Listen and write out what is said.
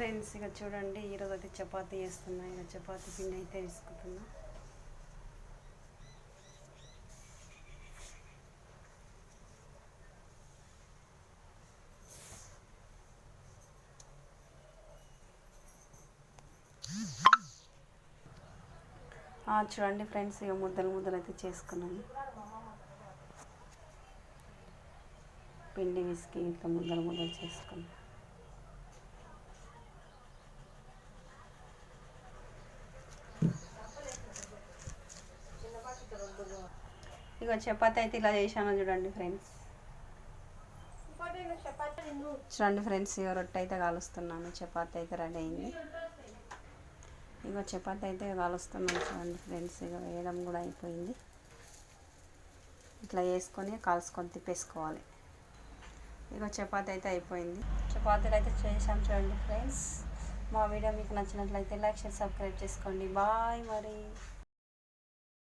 Friends ఇక చూడండి, ఈరోజు అయితే చపాతీ చేస్తున్నా. ఇక చపాతీ పిండి అయితే తీసుకుంటున్నా. చూడండి ఫ్రెండ్స్, ఇక ముద్దలు అయితే చేసుకున్నాను. పిండి విసికి ఇట్లా ముద్దలు చేసుకున్నాను. ఇక చపాతీ అయితే ఇలా చేశాను చూడండి ఫ్రెండ్స్. చూడండి ఫ్రెండ్స్, ఇక రొట్టె అయితే కాలుస్తున్నాను. చపాతీ అయితే రెడీ అయింది. ఇక చపాతీ అయితే కాలుస్తున్నాను చూడండి ఫ్రెండ్స్. ఇక వేయడం కూడా అయిపోయింది. ఇట్లా వేసుకొని కాల్చుకొని తిప్పేసుకోవాలి. ఇక చపాతీ అయితే అయిపోయింది. చపాతీలు అయితే చేసాం చూడండి ఫ్రెండ్స్. మా వీడియో మీకు నచ్చినట్లయితే లైక్ చేసి సబ్స్క్రైబ్ చేసుకోండి. బాయ్ మరి.